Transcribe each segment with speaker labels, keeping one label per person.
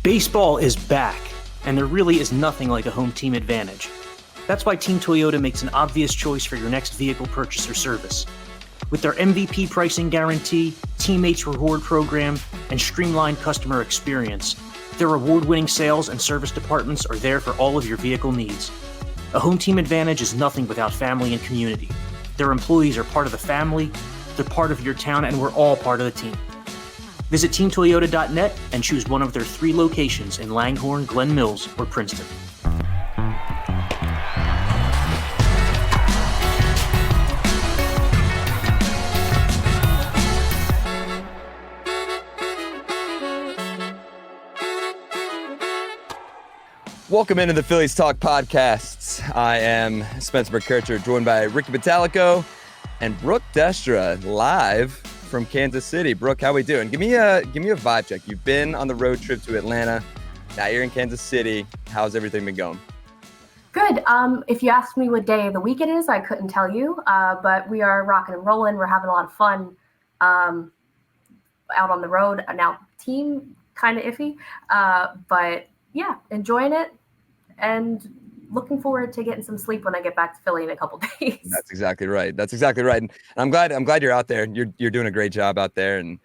Speaker 1: Baseball is back, and there really is nothing like a home team advantage. That's why Team Toyota makes an obvious choice for your next vehicle purchase or service. With their MVP pricing guarantee, teammates reward program, and streamlined customer experience, their award-winning sales and service departments are there for all of your vehicle needs. A home team advantage is nothing without family and community. Their employees are part of the family, they're part of your town, and we're all part of the team. Visit teamtoyota.net and choose one of their 3 locations in Langhorne, Glen Mills, or Princeton.
Speaker 2: Welcome into the Phillies Talk Podcast. I am Spencer McKercher, joined by Ricky Metallico and Brooke Destra, live from Kansas City. Brooke, how we doing? Give me a vibe check. You've been on the road trip to Atlanta. Now you're in Kansas City. How's everything been going?
Speaker 3: Good. If you asked me what day of the week it is, I couldn't tell you. But we are rocking and rolling. We're having a lot of fun out on the road. Now, team kind of iffy, but yeah, enjoying it and looking forward to getting some sleep when I get back to Philly in a couple days. That's
Speaker 2: exactly right. And I'm glad you're out there. You're doing a great job out there. And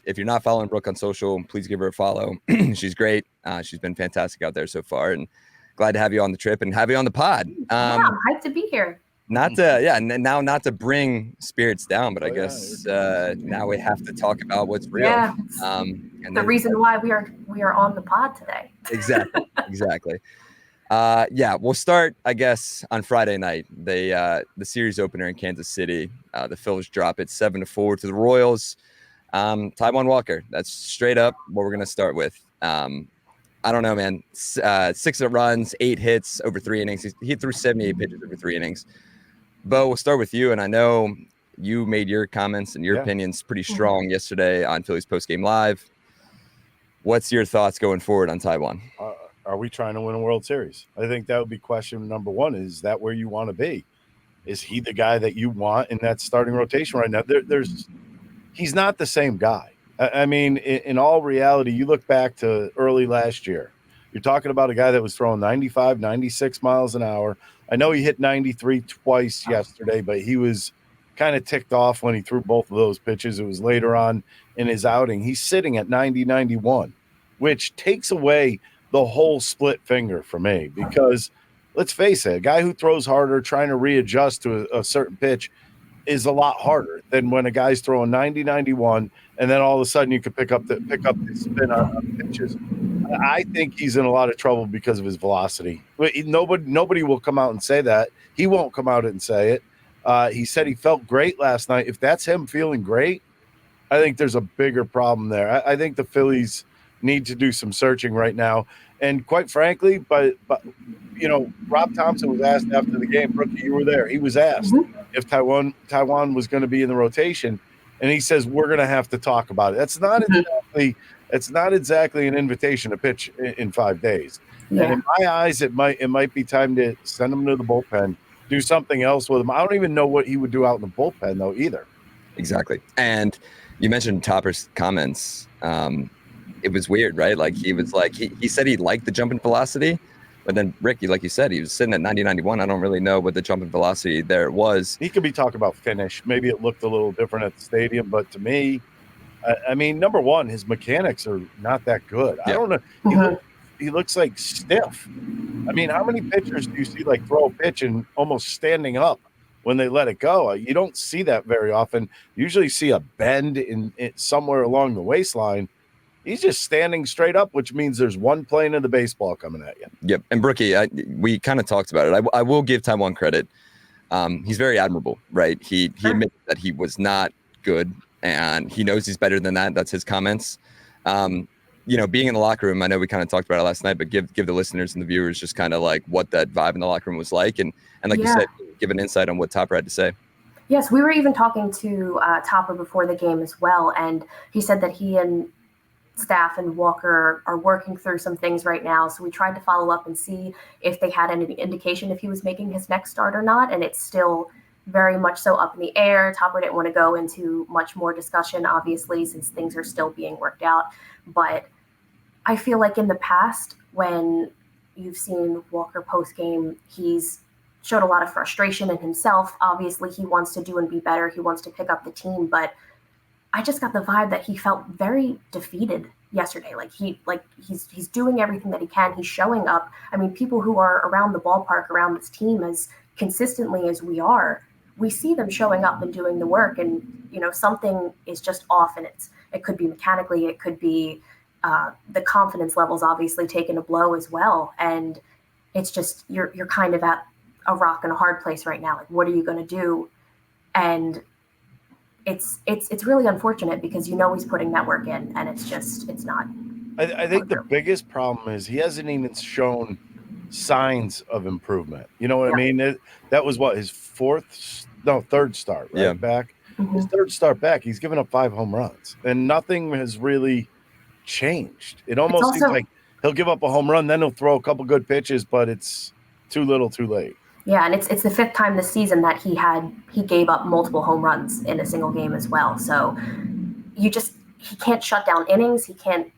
Speaker 2: if you're not following Brooke on social, please give her a follow. She's great. She's been fantastic out there so far, and glad to have you on the trip and have you on the pod.
Speaker 3: I'm hyped to be here.
Speaker 2: Not to bring spirits down, but I guess now we have to talk about what's real.
Speaker 3: Yeah, and the reason why we are on the pod today.
Speaker 2: Exactly. We'll start, I guess, on Friday night. The series opener in Kansas City. The Phillies drop it 7-4 to the Royals. Taijuan Walker. That's straight up what we're gonna start with. I don't know, man. 6 runs, 8 hits over 3 innings. He threw 78 pitches over 3 innings. Bo, we'll start with you, and I know you made your comments and your opinions pretty strong yesterday on Phillies Postgame Live. What's your thoughts going forward on Taijuan?
Speaker 4: Are we trying to win a World Series? I think that would be question number one. Is that where you want to be? Is he the guy that you want in that starting rotation right now? He's not the same guy. I mean, in all reality, you look back to early last year. You're talking about a guy that was throwing 95, 96 miles an hour. I know he hit 93 twice yesterday, but he was kind of ticked off when he threw both of those pitches. It was later on in his outing. He's sitting at 90, 91, which takes away the whole split finger for me because, let's face it, a guy who throws harder trying to readjust to a certain pitch is a lot harder than when a guy's throwing 90, 91, and then all of a sudden you could pick up the spin on pitches. I think he's in a lot of trouble because of his velocity. Nobody will come out and say that. He won't come out and say it. He said he felt great last night. If that's him feeling great, I think there's a bigger problem there. I think the Phillies need to do some searching right now. And quite frankly, but Rob Thompson was asked after the game, Brookie, you were there. He was asked if Taijuan was going to be in the rotation, and he says we're going to have to talk about it. That's not exactly an invitation to pitch in 5 days. Yeah. And in my eyes, it might be time to send him to the bullpen, do something else with him. I don't even know what he would do out in the bullpen though either.
Speaker 2: Exactly. And you mentioned Topper's comments. It was weird, right? Like he was like he said he liked the jump in velocity, but then Ricky, like you said, he was sitting at 90, 91. I don't really know what the jump in velocity there was.
Speaker 4: He could be talking about finish. Maybe it looked a little different at the stadium, but to me, I mean, number one, his mechanics are not that good. Yeah. I don't know. He looks like stiff. I mean, how many pitchers do you see like throw a pitch and almost standing up when they let it go? You don't see that very often. You usually see a bend in somewhere along the waistline. He's just standing straight up, which means there's one plane of the baseball coming at you.
Speaker 2: Yep. And Brookie, we kind of talked about it. I will give Taijuan credit. He's very admirable, right? He admitted that he was not good, and he knows he's better than that. That's his comments. Being in the locker room, I know we kind of talked about it last night, but give the listeners and the viewers just kind of like what that vibe in the locker room was like. And like you said, give an insight on what Topper had to say.
Speaker 3: Yes, we were even talking to Topper before the game as well. And he said that he and staff and Walker are working through some things right now. So we tried to follow up and see if they had any indication if he was making his next start or not. And it's still very much so up in the air. Topper didn't want to go into much more discussion, obviously, since things are still being worked out. But I feel like in the past, when you've seen Walker post-game, he's showed a lot of frustration in himself. Obviously, he wants to do and be better. He wants to pick up the team, but I just got the vibe that he felt very defeated yesterday. He's doing everything that he can. He's showing up. I mean, people who are around the ballpark, around this team as consistently as we are, we see them showing up and doing the work. And, something is just off, and it could be mechanically, it could be the confidence levels obviously taking a blow as well. And it's just, you're kind of at a rock and a hard place right now. Like, what are you going to do? And it's really unfortunate because he's putting that work in, and it's not.
Speaker 4: I think the biggest problem is he hasn't even shown signs of improvement. You know what I mean? That was his third start, right?
Speaker 2: Yeah.
Speaker 4: Back.
Speaker 3: Mm-hmm.
Speaker 4: His third start back, he's given up 5 home runs, and nothing has really changed. It almost seems like he'll give up a home run, then he'll throw a couple good pitches, but it's too little, too late.
Speaker 3: Yeah, and it's the 5th time this season that he gave up multiple home runs in a single game as well. So he can't shut down innings. He can't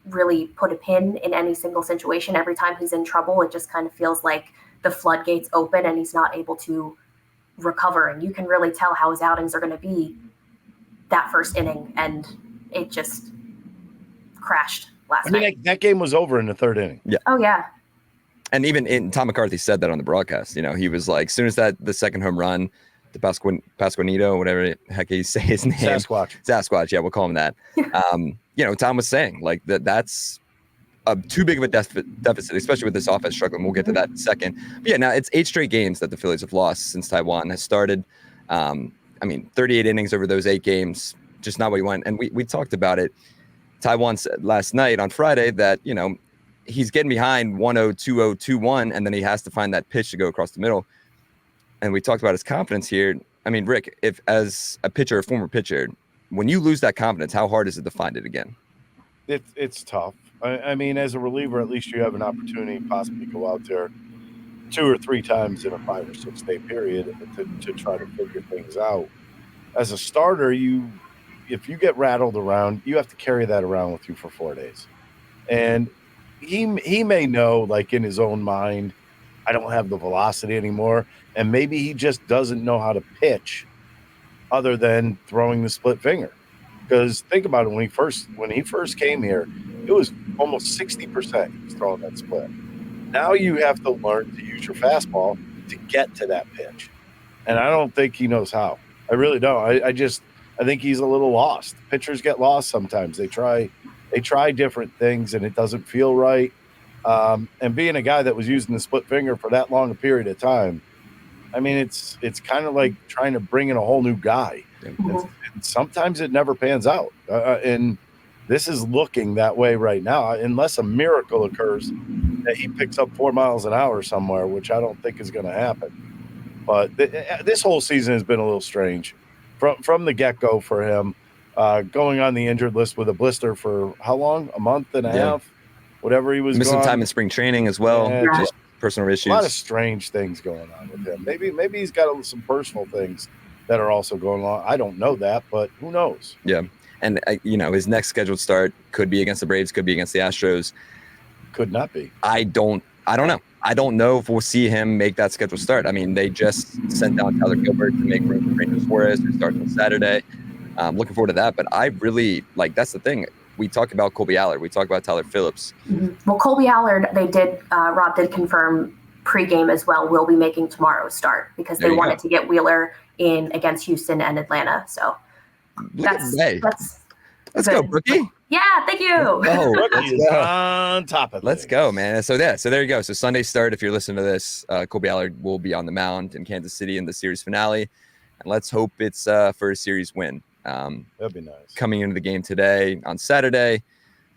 Speaker 3: really put a pin in any single situation. Every time he's in trouble, it just kind of feels like the floodgates open and he's not able to recover. And you can really tell how his outings are going to be that first inning, and it just crashed last night.
Speaker 4: That game was over in the 3rd inning.
Speaker 2: Yeah.
Speaker 3: Oh, yeah.
Speaker 2: And even Tom McCarthy said that on the broadcast. He was like, as soon as the second home run, the Pasquanito, whatever the heck he say his name. Sasquatch. Yeah, we'll call him that. Tom was saying like that's too big of a deficit, especially with this offense struggling. We'll get to that in a second. But yeah, now it's 8 straight games that the Phillies have lost since Taijuan has started. 38 innings over those 8 games, just not what he wanted. And we talked about it. Taijuan said last night on Friday that, he's getting behind 1-0, 2-0, 2-1, and then he has to find that pitch to go across the middle. And we talked about his confidence here. I mean, Rick, if as a pitcher, a former pitcher, when you lose that confidence, how hard is it to find it again?
Speaker 4: It's tough. I mean, as a reliever, at least you have an opportunity to possibly go out there 2 or 3 times in a 5 or 6 day period to try to figure things out. As a starter, if you get rattled around, you have to carry that around with you for 4 days. And he may know, like in his own mind, I don't have the velocity anymore, and maybe he just doesn't know how to pitch other than throwing the split finger. Because think about it, when he first came here, it was almost 60% he was throwing that split. Now you have to learn to use your fastball to get to that pitch, and I don't think he knows how. I really don't. I think he's a little lost. Pitchers get lost sometimes. They try different things and it doesn't feel right. And being a guy that was using the split finger for that long a period of time, I mean, it's kind of like trying to bring in a whole new guy. And sometimes it never pans out. And this is looking that way right now, unless a miracle occurs that he picks up 4 miles an hour somewhere, which I don't think is going to happen. But this whole season has been a little strange from the get-go for him. Going on the injured list with a blister for how long? A month and a half? Whatever he was
Speaker 2: missing
Speaker 4: gone.
Speaker 2: time in spring training as well.
Speaker 4: Yeah,
Speaker 2: just personal issues.
Speaker 4: A lot of strange things going on with him. Maybe he's got some personal things that are also going on. I don't know that, but who knows?
Speaker 2: Yeah. And, his next scheduled start could be against the Braves, could be against the Astros.
Speaker 4: Could not be.
Speaker 2: I don't know. I don't know if we'll see him make that scheduled start. I mean, they just sent down Tyler Gilbert to make room for Rangers Suarez, who starts on Saturday. Looking forward to that. But I really, that's the thing. We talked about Colby Allard. We talked about Tyler Phillips.
Speaker 3: Mm-hmm. Well, Colby Allard, Rob did confirm pregame as well, will be making tomorrow's start because they wanted to get Wheeler in against Houston and Atlanta. So that's
Speaker 2: let's go, Brookie.
Speaker 3: Yeah, thank you.
Speaker 4: Brookie is on top of it.
Speaker 2: Let's go, man. So there you go. So Sunday start, if you're listening to this, Colby Allard will be on the mound in Kansas City in the series finale. And let's hope it's for a series win.
Speaker 4: That'd be nice.
Speaker 2: Coming into the game today on Saturday.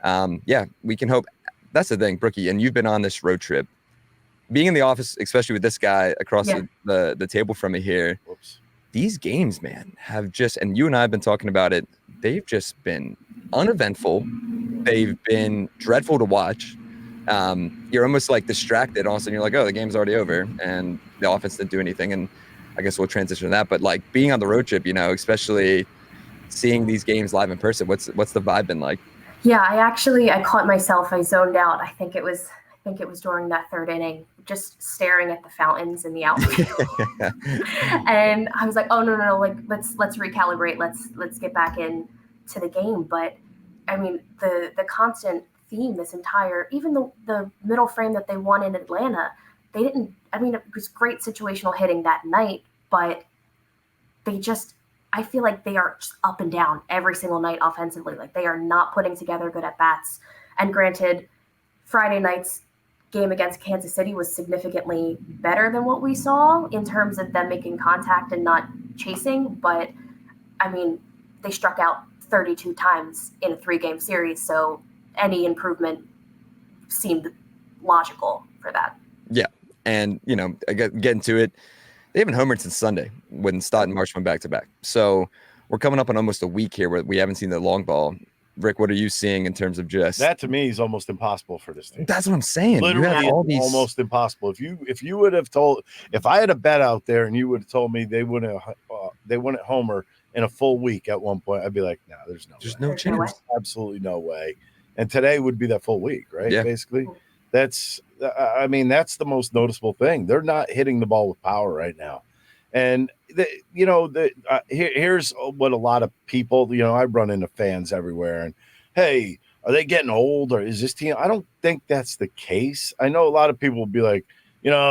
Speaker 2: We can hope. That's the thing, Brookie, and you've been on this road trip. Being in the office, especially with this guy across the table from me here, these games, man, have just, and you and I have been talking about it, they've just been uneventful. They've been dreadful to watch. You're almost like distracted. All of a sudden you're like, oh, the game's already over and the offense didn't do anything. And I guess we'll transition to that. But like being on the road trip, especially seeing these games live in person, what's the vibe been like?
Speaker 3: Yeah, I caught myself. I zoned out. I think it was during that third inning, just staring at the fountains in the outfield. And I was like, oh no, like let's recalibrate. Let's get back in to the game. But I mean, the constant theme this entire, even the middle frame that they won in Atlanta, they didn't, I mean, it was great situational hitting that night, but I feel like they are just up and down every single night offensively. Like they are not putting together good at bats. And granted, Friday night's game against Kansas City was significantly better than what we saw in terms of them making contact and not chasing. But I mean, they struck out 32 times in a 3-game series. So any improvement seemed logical for that.
Speaker 2: Yeah. And, getting to it, they haven't homered since Sunday when Stott and Marsh went back-to-back. So we're coming up on almost a week here where we haven't seen the long ball. Rick, what are you seeing in terms of just
Speaker 4: that? To me is almost impossible for this team.
Speaker 2: That's what I'm saying.
Speaker 4: Literally almost impossible. If you would have told, if I had a bet out there and you would have told me they wouldn't homer in a full week at one point, I'd be like, no, there's no chance. Absolutely no way. And today would be that full week, right?
Speaker 2: Yeah.
Speaker 4: Basically, that's the most noticeable thing. They're not hitting the ball with power right now. And here's what a lot of people, I run into fans everywhere and, hey, are they getting old or is this team? I don't think that's the case. I know a lot of people will be like,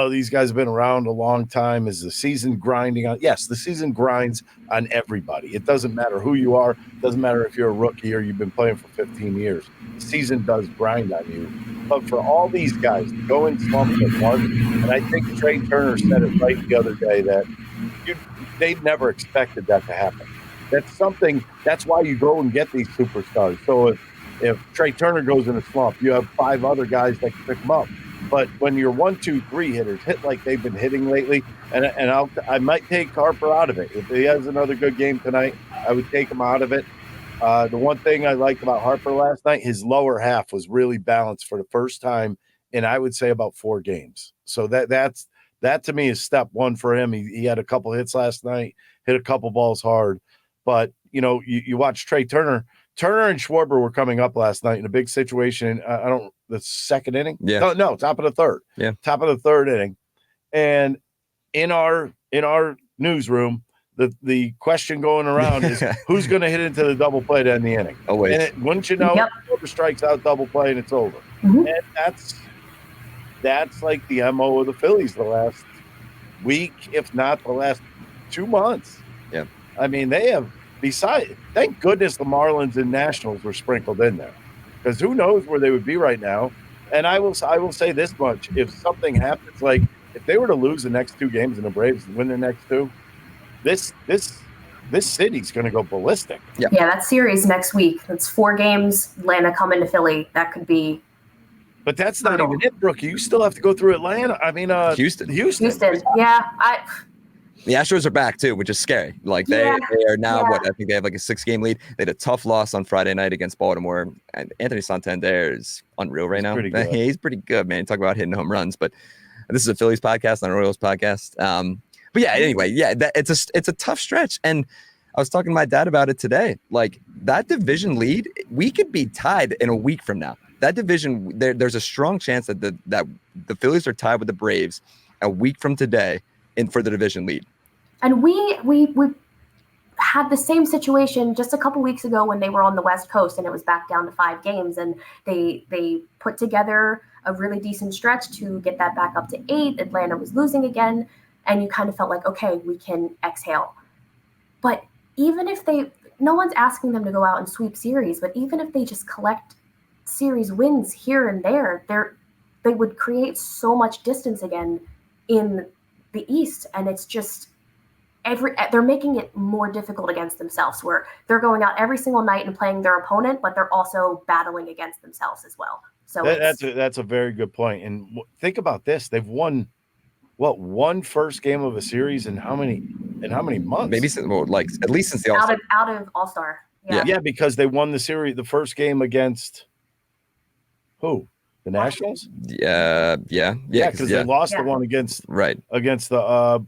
Speaker 4: these guys have been around a long time. Is the season grinding on? Yes, the season grinds on everybody. It doesn't matter who you are. It doesn't matter if you're a rookie or you've been playing for 15 years. The season does grind on you. But for all these guys to go in slumps at once, and I think Trey Turner said it right the other day that they've never expected that to happen. That's why you go and get these superstars. So if Trey Turner goes in a slump, you have 5 other guys that can pick him up. But when your 1, 2, 3 hitters hit like they've been hitting lately, and I might take Harper out of it. If he has another good game tonight, I would take him out of it. The one thing I liked about Harper last night, his lower half was really balanced for the first time in, I would say, about 4 games. So that to me is step one for him. He had a couple hits last night, hit a couple balls hard. But, you watch Trey Turner. Turner and Schwarber were coming up last night in a big situation. The second inning?
Speaker 2: Yeah.
Speaker 4: No, top of the third.
Speaker 2: Yeah.
Speaker 4: Top of the third inning. And in our newsroom, the question going around is who's going to hit into the double play to end the inning?
Speaker 2: Always.
Speaker 4: And wouldn't you know, Schwarber strikes out double play and it's over.
Speaker 3: Mm-hmm.
Speaker 4: And that's like the MO of the Phillies the last week, if not the last 2 months.
Speaker 2: Yeah.
Speaker 4: I mean, they have, thank goodness the Marlins and Nationals were sprinkled in there, because who knows where they would be right now. And I will say this much: if something happens, like if they were to lose the next 2 games and the Braves win the next 2, this city's going to go ballistic.
Speaker 3: Yeah, that series next week. It's 4 games. Atlanta coming to Philly. That could be.
Speaker 4: But that's not even it, Brooke. You still have to go through Atlanta. I mean,
Speaker 2: Houston.
Speaker 3: Yeah.
Speaker 2: The Astros are back too, which is scary. Like they are now I think they have like a 6-game lead. They had a tough loss on Friday night against Baltimore. And Anthony Santander is unreal right now. He's pretty good, man. Talk about hitting home runs. But this is a Phillies podcast, not a Royals podcast. But yeah, anyway, it's a tough stretch. And I was talking to my dad about it today. Like that division lead, we could be tied in a week from now. That division, there's a strong chance that the Phillies are tied with the Braves a week from today for the division lead.
Speaker 3: And we had the same situation just a couple weeks ago when they were on the West Coast and it was back down to 5 games, and they put together a really decent stretch to get that back up to 8. Atlanta was losing again, and you kind of felt like, okay, we can exhale. But even if no one's asking them to go out and sweep series, but even if they just collect series wins here and there, they would create so much distance again in the East, and it's just they're making it more difficult against themselves, where they're going out every single night and playing their opponent, but they're also battling against themselves as well. So
Speaker 4: that's a very good point. And think about this: they've won one first game of a series in how many months?
Speaker 2: Maybe at least since the All-Star.
Speaker 3: Out of All-Star.
Speaker 4: Yeah, because they won the first game against who? The Nationals?
Speaker 2: Yeah.
Speaker 4: Because they lost the one against the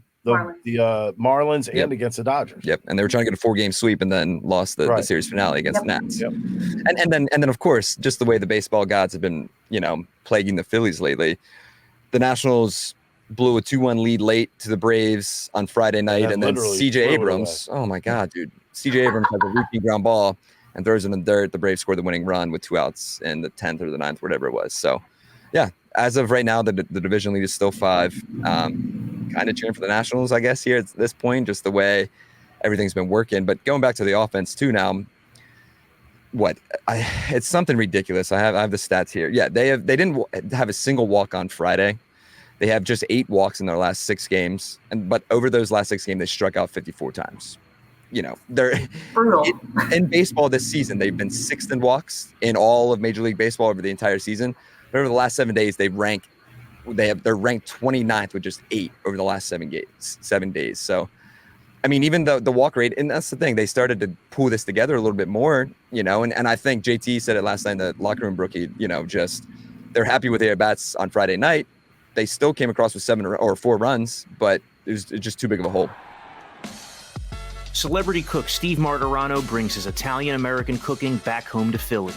Speaker 4: the Marlins and against the Dodgers.
Speaker 2: Yep, and they were trying to get a 4-game sweep and then lost the series finale against the Nats.
Speaker 4: Yep.
Speaker 2: And then of course, just the way the baseball gods have been, plaguing the Phillies lately, the Nationals blew a 2-1 lead late to the Braves on Friday night, and then C.J. Abrams. Oh my God, dude! C.J. Abrams has a repeat ground ball and throws it in the dirt. The Braves scored the winning run with 2 outs in the 10th or the 9th, whatever it was. So, yeah, as of right now, the division lead is still 5. Kind of cheering for the Nationals, I guess, here at this point, just the way everything's been working. But going back to the offense too now, it's something ridiculous. I have the stats here. Yeah, they didn't have a single walk on Friday. They have just 8 walks in their last 6 games, but over those last 6 games, they struck out 54 times. They're
Speaker 3: brutal.
Speaker 2: In baseball this season. They've been 6th in walks in all of Major League Baseball over the entire season. But over the last 7 days, they're ranked 29th with just 8 over the last 7 days. So, I mean, even the walk rate, and that's the thing, they started to pull this together a little bit more, and I think JT said it last night in the locker room, Brookie, just they're happy with their bats on Friday night. They still came across with 7 or 4 runs, but it was just too big of a hole.
Speaker 1: Celebrity cook Steve Martirano brings his Italian-American cooking back home to Philly.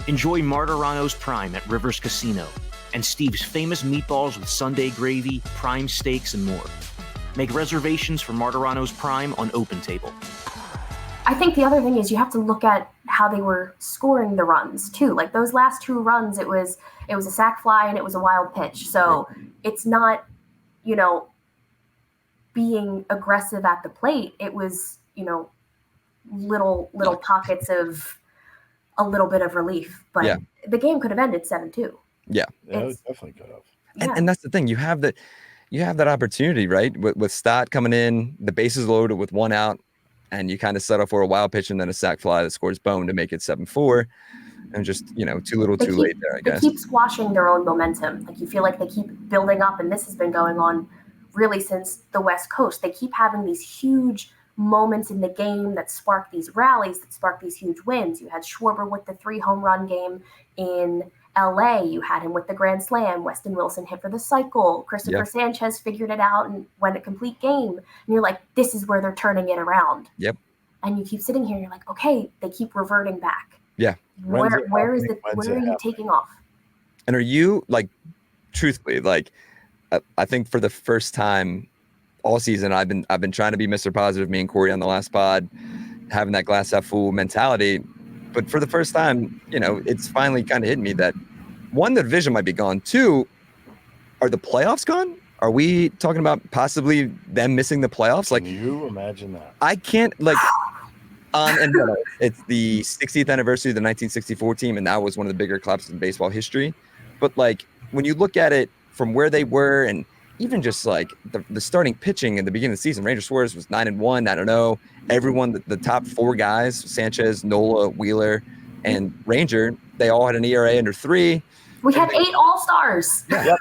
Speaker 1: Enjoy Martirano's Prime at Rivers Casino and Steve's famous meatballs with Sunday gravy, prime steaks, and more. Make reservations for Martirano's Prime on OpenTable.
Speaker 3: I think the other thing is you have to look at how they were scoring the runs too. Like those last 2 runs, it was a sac fly and it was a wild pitch. So it's not, being aggressive at the plate. It was, little pockets of a little bit of relief. But the game could have ended 7-2.
Speaker 4: Yeah, it definitely could have.
Speaker 2: And that's the thing. You have that opportunity, right? With Stott coming in, the bases loaded with 1 out, and you kind of settle for a wild pitch and then a sac fly that scores Bone to make it 7-4. And just, too little, too late there, I guess.
Speaker 3: They keep squashing their own momentum. Like you feel like they keep building up, and this has been going on really since the West Coast. They keep having these huge moments in the game that spark these rallies, that spark these huge wins. You had Schwarber with the 3 home run game in LA. You had him with the grand slam. Weston Wilson hit for the cycle. Christopher Sanchez figured it out and went a complete game. And you're like, this is where they're turning it around.
Speaker 2: Yep.
Speaker 3: And you keep sitting here and you're like, okay, they keep reverting back.
Speaker 2: Yeah.
Speaker 3: Where are you taking off?
Speaker 2: And are you, truthfully, I think for the first time all season, I've been trying to be Mr. Positive, me and Corey on the last pod, having that glass half full mentality. But for the first time, it's finally kind of hit me that 1, the division might be gone. 2, are the playoffs gone? Are we talking about possibly them missing the playoffs?
Speaker 4: Can you imagine that?
Speaker 2: I can't and it's the 60th anniversary of the 1964 team, and that was one of the bigger collapses in baseball history. But when you look at it from where they were, and even just the starting pitching at the beginning of the season, Ranger Suarez was 9-1. I don't know. Everyone, the top 4 guys, Sanchez, Nola, Wheeler, and Ranger, they all had an ERA under 3.
Speaker 3: We had 8 All-Stars.
Speaker 2: Yeah.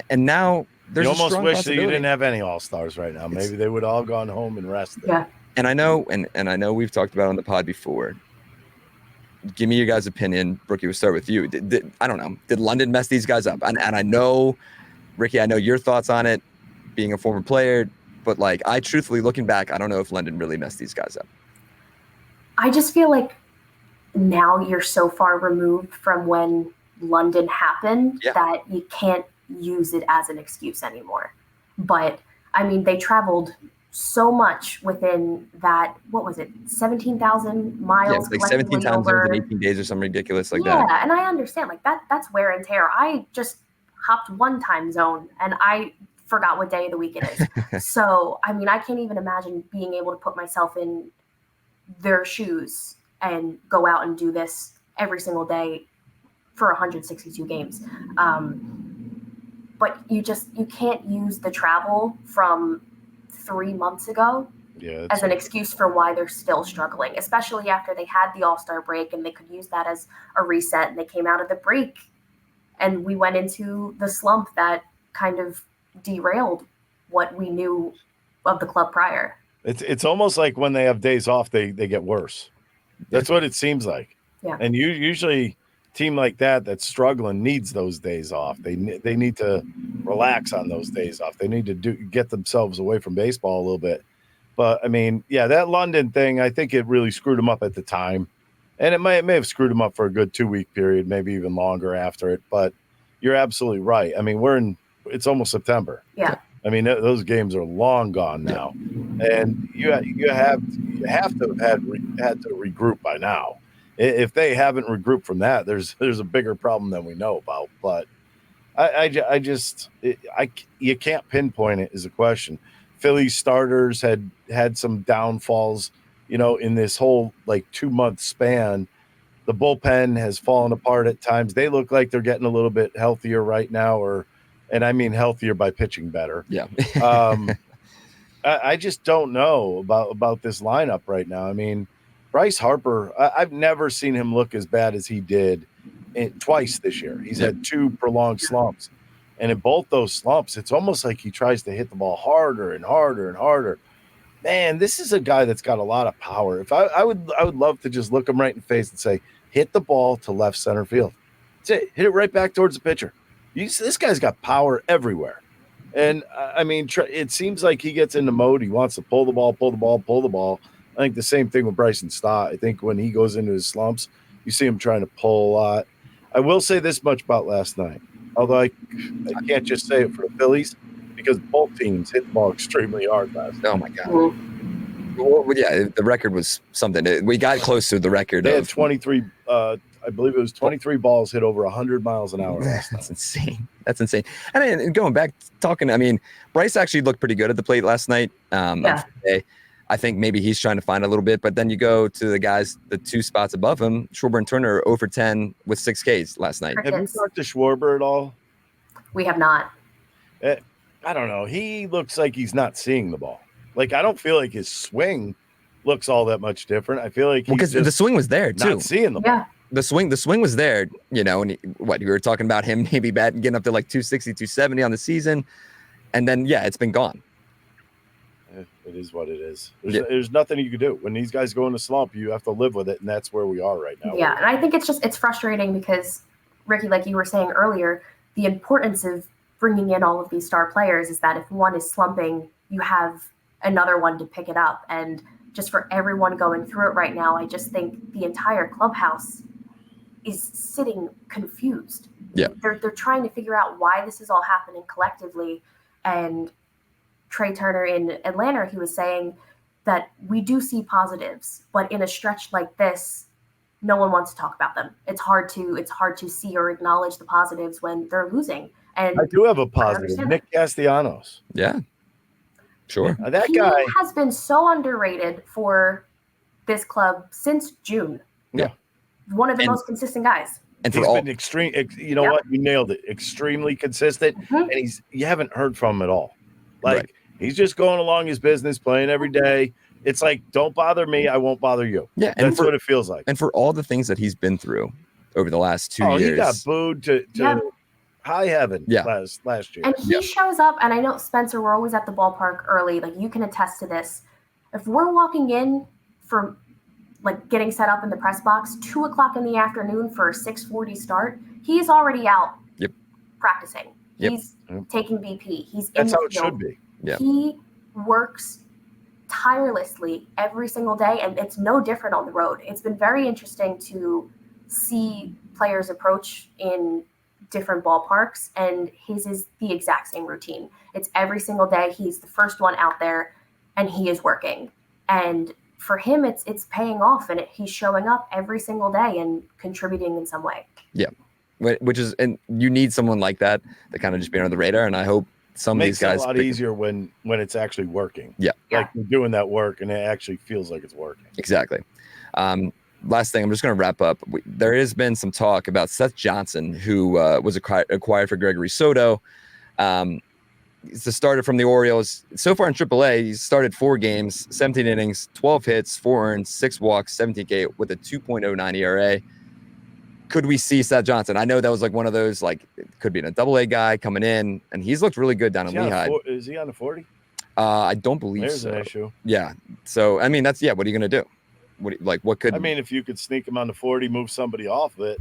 Speaker 2: And now there's
Speaker 4: you almost wish that you didn't have any All-Stars right now. Maybe they would all gone home and rested.
Speaker 3: Yeah.
Speaker 2: And I know, and I know we've talked about it on the pod before. Give me your guys' opinion. Brookie, we'll start with you. I don't know. Did London mess these guys up? And I know, Ricky, I know your thoughts on it, being a former player. But I truthfully, looking back, I don't know if London really messed these guys up.
Speaker 3: I just feel like now you're so far removed from when London happened that you can't use it as an excuse anymore. But I mean, they traveled so much within that, what was it, 17,000 miles?
Speaker 2: Yeah, 17 times in 18 days or something ridiculous that.
Speaker 3: Yeah, and I understand, that's wear and tear. I just hopped 1 time zone, and I forgot what day of the week it is. So, I mean, I can't even imagine being able to put myself in their shoes and go out and do this every single day for 162 games. But you can't use the travel from 3 months ago as an excuse for why they're still struggling, especially after they had the All-Star break and they could use that as a reset, and they came out of the break and we went into the slump that kind of derailed what we knew of the club prior.
Speaker 4: It's almost like when they have days off, they get worse. That's what it seems like.
Speaker 3: Yeah.
Speaker 4: And you usually team like that that's struggling needs those days off. They need to relax on those days off. They need to get themselves away from baseball a little bit. But I mean, yeah, that London thing, I think it really screwed them up at the time, and it may have screwed them up for a good 2-week period, maybe even longer after it. But you're absolutely right. I mean, it's almost September.
Speaker 3: Yeah.
Speaker 4: I mean, those games are long gone now, and you have to have had to regroup by now. If they haven't regrouped from that, there's a bigger problem than we know about. But you can't pinpoint it is a question. Phillies starters had some downfalls, in this whole 2-month span. The bullpen has fallen apart at times. They look like they're getting a little bit healthier right now, and I mean healthier by pitching better.
Speaker 2: Yeah.
Speaker 4: I just don't know about this lineup right now. I mean, Bryce Harper, I've never seen him look as bad as he did twice this year. He's had 2 prolonged slumps. And in both those slumps, it's almost like he tries to hit the ball harder and harder and harder. Man, this is a guy that's got a lot of power. If I would love to just look him right in the face and say, hit the ball to left center field. That's it. Hit it right back towards the pitcher. This guy's got power everywhere. And, I mean, it seems like he gets into mode. He wants to pull the ball. I think the same thing with Bryson Stott. I think when he goes into his slumps, you see him trying to pull a lot. I will say this much about last night, although I can't just say it for the Phillies, because both teams hit the ball extremely hard last night.
Speaker 2: Oh, my God. Well, yeah, the record was something. We got close to the record.
Speaker 4: They had 23 I believe it was 23 balls hit over 100 miles an hour last night.
Speaker 2: That's insane. And going back, Bryce actually looked pretty good at the plate last night. I think maybe he's trying to find a little bit, but then you go to the guys, the 2 spots above him, Schwarber and Turner, 0 for 10 with 6 Ks last night.
Speaker 4: Have you talked to Schwarber at all?
Speaker 3: We have not.
Speaker 4: I don't know. He looks like he's not seeing the ball. I don't feel like his swing looks all that much different. I feel like
Speaker 2: because the swing was there too.
Speaker 4: Not seeing the ball.
Speaker 3: Yeah.
Speaker 2: The swing was there, and you were talking about him maybe getting up to 260, 270 on the season. And then, it's been gone.
Speaker 4: It is what it is. There's nothing you can do. When these guys go in a slump, you have to live with it, and that's where we are right now.
Speaker 3: Yeah, and I think it's frustrating because, Ricky, like you were saying earlier, the importance of bringing in all of these star players is that if one is slumping, you have another one to pick it up. And just for everyone going through it right now, I just think the entire clubhouse is sitting confused.
Speaker 2: Yeah.
Speaker 3: They're trying to figure out why this is all happening collectively. And Trey Turner in Atlanta, he was saying that we do see positives, but in a stretch like this, no one wants to talk about them. It's hard to see or acknowledge the positives when they're losing. And
Speaker 4: I do have a positive, Nick Castellanos.
Speaker 2: Yeah, sure.
Speaker 4: That guy
Speaker 3: has been so underrated for this club since June.
Speaker 2: Yeah.
Speaker 3: One of the most consistent guys.
Speaker 2: And
Speaker 4: he's been extreme. You know what? You nailed it. Extremely consistent.
Speaker 3: Mm-hmm.
Speaker 4: And you haven't heard from him at all. He's just going along his business, playing every day. It's like, don't bother me. I won't bother you.
Speaker 2: Yeah.
Speaker 4: That's what it feels like.
Speaker 2: And for all the things that he's been through over the last 2 years.
Speaker 4: He got booed to high heaven last year.
Speaker 3: And he shows up, and I know, Spencer, we're always at the ballpark early. You can attest to this. If we're walking in for getting set up in the press box, 2:00 in the afternoon for a 6:40 start, he's already out practicing.
Speaker 2: Yep.
Speaker 3: He's taking BP. He's
Speaker 4: That's
Speaker 3: in the
Speaker 4: how it
Speaker 3: field.
Speaker 4: should be.
Speaker 2: Yeah.
Speaker 3: He works tirelessly every single day, and it's no different on the road. It's been very interesting to see players approach in different ballparks, and his is the exact same routine. It's every single day. He's the first one out there, and he is working. And for him, it's paying off, and he's showing up every single day and contributing in some way.
Speaker 2: Yeah, which is, and you need someone like that to kind of just be under the radar. And I hope some of these guys
Speaker 4: makes it a lot easier when it's actually working.
Speaker 2: Yeah,
Speaker 4: you're doing that work, and it actually feels like it's working.
Speaker 2: Exactly. Last thing, I'm just going to wrap up. There has been some talk about Seth Johnson, who was acquired for Gregory Soto. He's the starter from the Orioles. So far in AAA, he's started 4 games, 17 innings, 12 hits, 4 earned, 6 walks, 17 K with a 2.09 ERA. Could we see Seth Johnson? I know that was one of those, it could be a AA guy coming in, and he's looked really good down in Lehigh.
Speaker 4: Is he on the 40?
Speaker 2: I don't believe so.
Speaker 4: There's an issue.
Speaker 2: Yeah. So, I mean, what are you going to do? What could...
Speaker 4: if you could sneak him on the 40, move somebody off of it,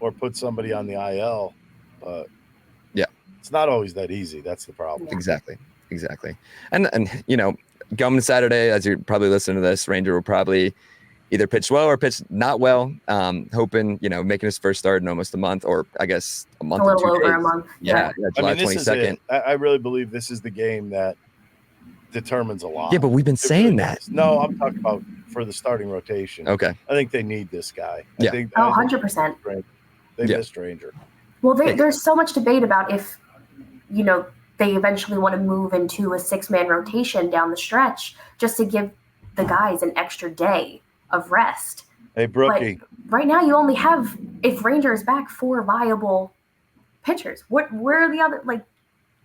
Speaker 4: or put somebody on the IL. But
Speaker 2: yeah,
Speaker 4: it's not always that easy. That's the problem.
Speaker 2: Exactly. And going to Saturday, as you're probably listening to this, Ranger will probably either pitch well or pitch not well, hoping, making his first start in almost a month, or I guess a month or 2 days.
Speaker 3: A little over a month.
Speaker 2: Yeah, July 22nd.
Speaker 4: I really believe this is the game that determines a lot.
Speaker 2: Yeah, but we've been saying that.
Speaker 4: No, I'm talking about for the starting rotation.
Speaker 2: Okay.
Speaker 4: I think they need this guy.
Speaker 2: Yeah.
Speaker 3: 100%.
Speaker 4: They missed Ranger.
Speaker 3: Well, there's so much debate about if, they eventually want to move into a 6-man rotation down the stretch just to give the guys an extra day of rest.
Speaker 4: Hey, Brookie.
Speaker 3: But right now you only have, if Ranger is back, 4 viable pitchers. Where are the other,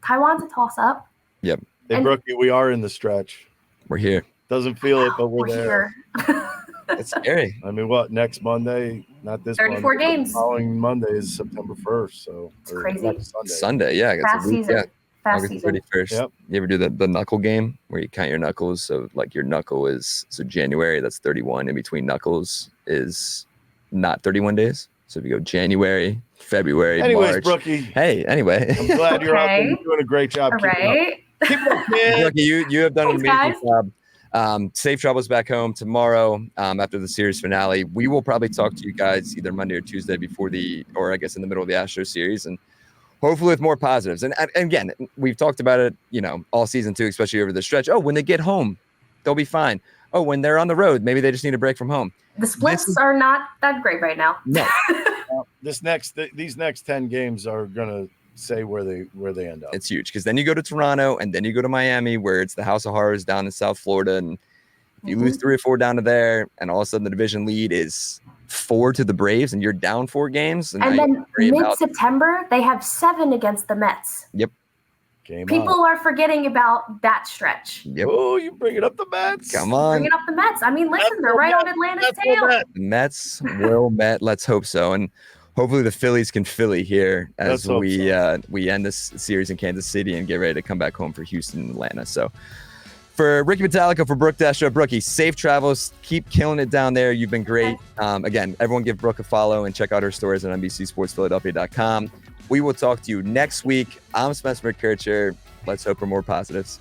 Speaker 3: Taijuan's a toss-up.
Speaker 2: Yep.
Speaker 4: Hey, Brookie, we are in the stretch.
Speaker 2: We're here.
Speaker 4: Doesn't feel it, but we're there.
Speaker 3: Here.
Speaker 2: It's scary.
Speaker 4: I mean, what, next Monday? Not this
Speaker 3: 34
Speaker 4: Monday,
Speaker 3: games.
Speaker 4: The following Monday is September 1st. So
Speaker 3: it's crazy.
Speaker 2: Sunday, yeah. It's
Speaker 3: Fast season.
Speaker 2: Yeah.
Speaker 3: Fast
Speaker 2: August
Speaker 3: season.
Speaker 2: 31st.
Speaker 4: Yep.
Speaker 2: You ever do the knuckle game where you count your knuckles? So your knuckle is, January, that's 31. In between knuckles is not 31 days. So if you go January, February,
Speaker 4: Anyways,
Speaker 2: March.
Speaker 4: Brookie.
Speaker 2: Hey, anyway.
Speaker 4: I'm glad you're out there. You're doing a great job.
Speaker 3: All right.
Speaker 4: Keep it up, kid.
Speaker 2: Brookie, you have done an
Speaker 3: Thanks,
Speaker 2: amazing job. Safe travels back home tomorrow after the series finale. We will probably talk to you guys either Monday or Tuesday before or I guess in the middle of the Astros series, and hopefully with more positives. And again, we've talked about it, all season too, especially over the stretch. Oh, when they get home, they'll be fine. Oh, when they're on the road, maybe they just need a break from home.
Speaker 3: The splits are not that great right now.
Speaker 2: No.
Speaker 4: These next 10 games are gonna say where they end up.
Speaker 2: It's huge because then you go to Toronto and then you go to Miami, where it's the House of Horrors down in South Florida, and if you lose 3 or 4 down to there, and all of a sudden the division lead is 4 to the Braves, and you're down 4 games,
Speaker 3: and then mid-September they have 7 against the Mets.
Speaker 2: Yep.
Speaker 3: People are forgetting about that stretch.
Speaker 2: Yep.
Speaker 4: Oh, you bringing up the Mets?
Speaker 2: Come on.
Speaker 3: Bringing up the Mets. I mean, listen, they're right on Atlanta's tail.
Speaker 2: The Mets will Met. Let's hope so. And hopefully the Phillies can Philly here as we end this series in Kansas City and get ready to come back home for Houston and Atlanta. So for Ricky Metallica, for Brooke Destra, Brookie, safe travels. Keep killing it down there. You've been great. Again, everyone give Brooke a follow and check out her stories at NBCSportsPhiladelphia.com. We will talk to you next week. I'm Spencer McKercher. Let's hope for more positives.